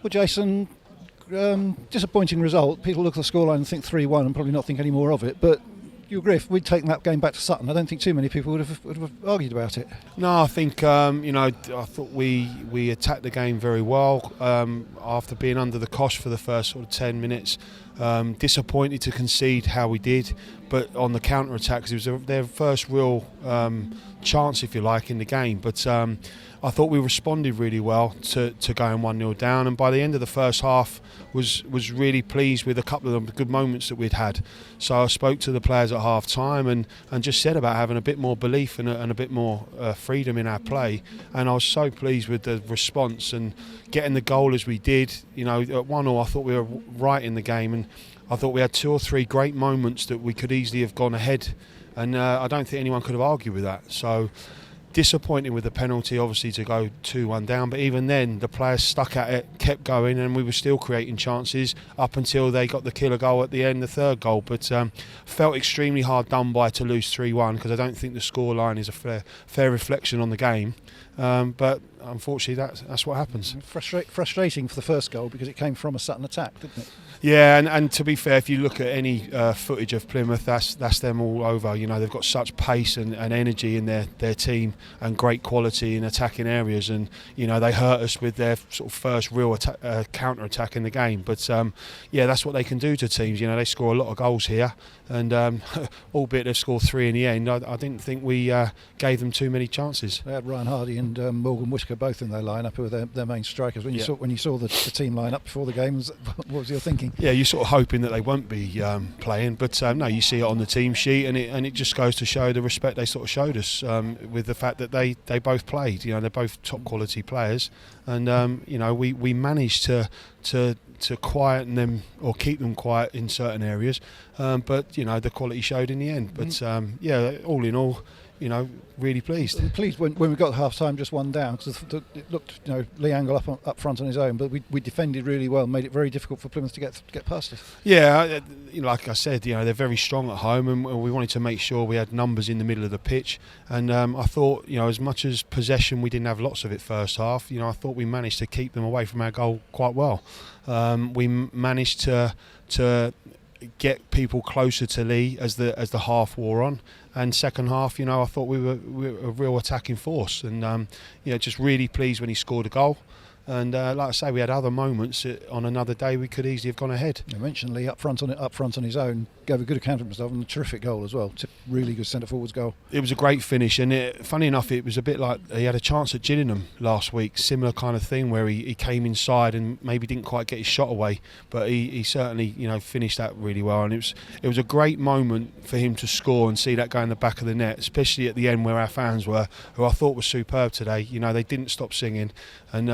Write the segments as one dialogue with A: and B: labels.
A: Well, Jason, disappointing result. People look at the scoreline and think 3-1 and probably not think any more of it. But you agree, if we'd taken that game back to Sutton, I don't think too many people would have argued about it.
B: No, I think I thought we attacked the game very well after being under the cosh for the first sort of 10 minutes. Disappointed to concede how we did, but on the counter attack, because it was their first real chance, if you like, in the game. But I thought we responded really well to going 1-0 down, and by the end of the first half was really pleased with a couple of the good moments that we'd had. So I spoke to the players at half time and just said about having a bit more belief and a bit more freedom in our play, and I was so pleased with the response and getting the goal as we did. At 1-0 I thought we were right in the game, and I thought we had 2 or 3 great moments that we could easily have gone ahead, and I don't think anyone could have argued with that. So disappointing with the penalty, obviously, to go 2-1 down, but even then the players stuck at it, kept going, and we were still creating chances up until they got the killer goal at the end, the third goal. But felt extremely hard done by to lose 3-1, because I don't think the scoreline is a fair reflection on the game. But unfortunately that's what happens.
A: Frustrating for the first goal, because it came from a Sutton attack, didn't it?
B: Yeah, and to be fair, if you look at any footage of Plymouth, that's them all over. They've got such pace and energy in their team, and great quality in attacking areas, and they hurt us with their sort of first real counter attack in the game. But that's what they can do to teams. They score a lot of goals here, and albeit they've scored 3 in the end, I didn't think we gave them too many chances.
A: They had Ryan Hardy and Morgan Whitaker both in their lineup, who were their main strikers. When you saw the team lineup before the game, what was your thinking?
B: Yeah, you're sort of hoping that they won't be playing, but no, you see it on the team sheet, and it just goes to show the respect they sort of showed us with the fact that they both played. They're both top quality players, and we managed to quieten them or keep them quiet in certain areas, but the quality showed in the end. But all in all, really pleased.
A: Pleased when we got half time just 1 down, because it looked, Lee Angle up front on his own, but we defended really well, made it very difficult for Plymouth to get past us.
B: Yeah, like I said, they're very strong at home, and we wanted to make sure we had numbers in the middle of the pitch. And I thought, as much as possession, we didn't have lots of it first half. I thought we managed to keep them away from our goal quite well. We managed to get people closer to Lee as the half wore on, and second half, I thought we were a real attacking force, and just really pleased when he scored a goal. And like I say, we had other moments on another day we could easily have gone ahead. You
A: mentioned Lee up front on his own, gave a good account of himself, and a terrific goal as well. Really good centre forwards goal.
B: It was a great finish, and funny enough, it was a bit like he had a chance at Gillingham last week, similar kind of thing, where he came inside and maybe didn't quite get his shot away, but he certainly finished that really well. And it was a great moment for him to score and see that go in the back of the net, especially at the end where our fans were, who I thought were superb today. They didn't stop singing, and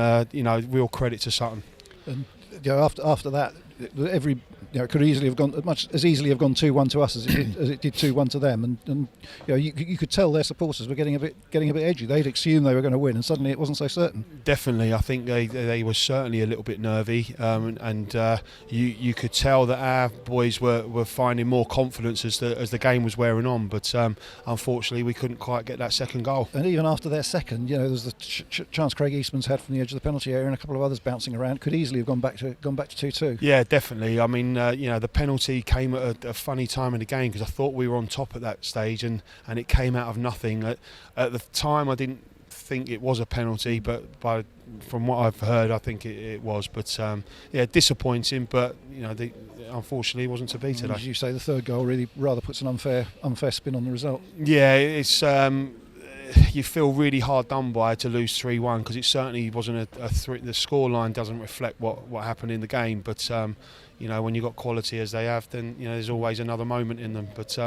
B: real credit to Sutton.
A: And after that, it could easily have gone 2-1 to us as it did 2-1 to them, and you could tell their supporters were getting a bit edgy. They'd assumed they were going to win, and suddenly it wasn't so certain.
B: Definitely, I think they were certainly a little bit nervy, and you could tell that our boys were finding more confidence as the game was wearing on. But unfortunately, we couldn't quite get that second goal.
A: And even after their second, there's the chance Craig Eastman's had from the edge of the penalty area, and a couple of others bouncing around. Could easily have gone back to 2-2.
B: Yeah, definitely. I mean, the penalty came at a funny time in the game, because I thought we were on top at that stage, and it came out of nothing. At the time, I didn't think it was a penalty, but from what I've heard, I think it was. But disappointing. But unfortunately, it wasn't to be today.
A: As you say, the third goal really rather puts an unfair spin on the result.
B: Yeah, it's. You feel really hard done by to lose 3-1, because it certainly wasn't the scoreline doesn't reflect what happened in the game. But when you've got quality as they have, then there's always another moment in them. But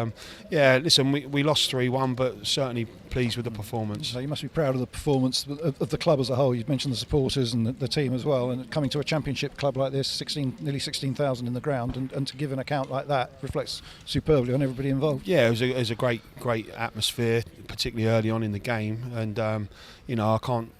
B: listen, we lost 3-1, but certainly pleased with the performance.
A: So you must be proud of the performance of the club as a whole. You've mentioned the supporters and the team as well, and coming to a championship club like this, nearly 16,000 in the ground, and to give an account like that reflects superbly on everybody involved.
B: Yeah, it was a great atmosphere, particularly early on in the game, and I can't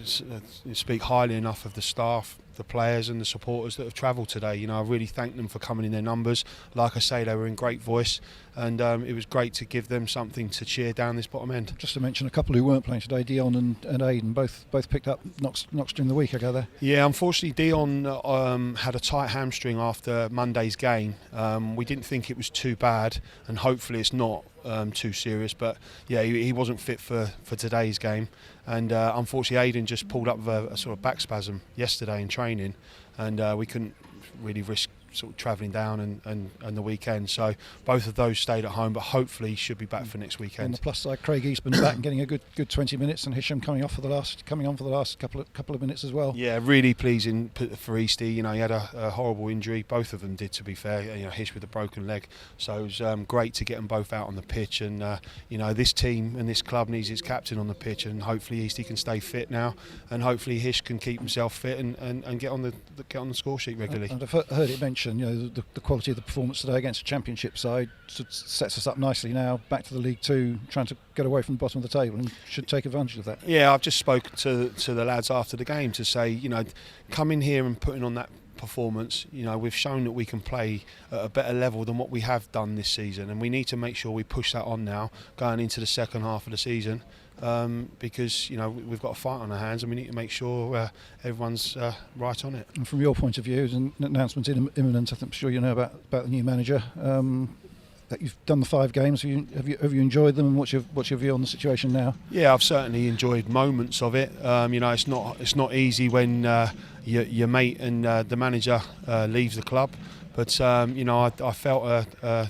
B: speak highly enough of the staff, the players and the supporters that have travelled today. I really thank them for coming in their numbers. Like I say, they were in great voice, and it was great to give them something to cheer down this bottom end.
A: Just to mention a couple who weren't playing today, Dion and Aidan, both picked up knocks during the week, I gather.
B: Yeah, unfortunately Dion had a tight hamstring after Monday's game. We didn't think it was too bad, and hopefully it's not too serious, but yeah, he wasn't fit for today's game, and unfortunately Aidan just pulled up with a sort of back spasm yesterday in training, and we couldn't really risk sort of travelling down and the weekend, so both of those stayed at home, but hopefully should be back for next weekend.
A: On the plus side, Craig Eastman's back and getting a good 20 minutes, and Hisham coming on for the last couple of minutes as well.
B: Yeah, really pleasing for Eastie. You know, he had a horrible injury. Both of them did, to be fair. You know, Hish with a broken leg, so it was great to get them both out on the pitch. And you know, this team and this club needs its captain on the pitch, and hopefully Eastie can stay fit now, and hopefully Hish can keep himself fit and get on the score sheet regularly.
A: And I've heard it mentioned, you know, the quality of the performance today against a championship side sets us up nicely now, back to the League Two, trying to get away from the bottom of the table, and should take advantage of that.
B: Yeah, I've just spoken to the lads after the game to say, you know, coming here and putting on that performance, you know, we've shown that we can play at a better level than what we have done this season, and we need to make sure we push that on now going into the second half of the season, because, you know, we've got a fight on our hands and we need to make sure everyone's right on it.
A: And from your point of view, there's an announcement imminent. I'm sure you know about the new manager. That you've done the 5 games. Have you enjoyed them, and what's your view on the situation now?
B: Yeah, I've certainly enjoyed moments of it. You know, it's not easy when your mate and the manager leaves the club, but you know, I felt a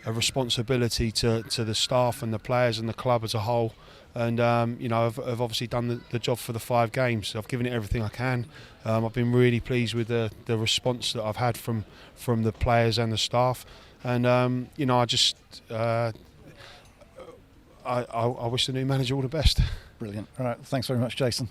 B: responsibility to the staff and the players and the club as a whole. And you know, I've obviously done the job for the 5 games. I've given it everything I can. I've been really pleased with the response that I've had from the players and the staff. And you know, I just I wish the new manager all the best.
A: Brilliant. All right, thanks very much, Jason.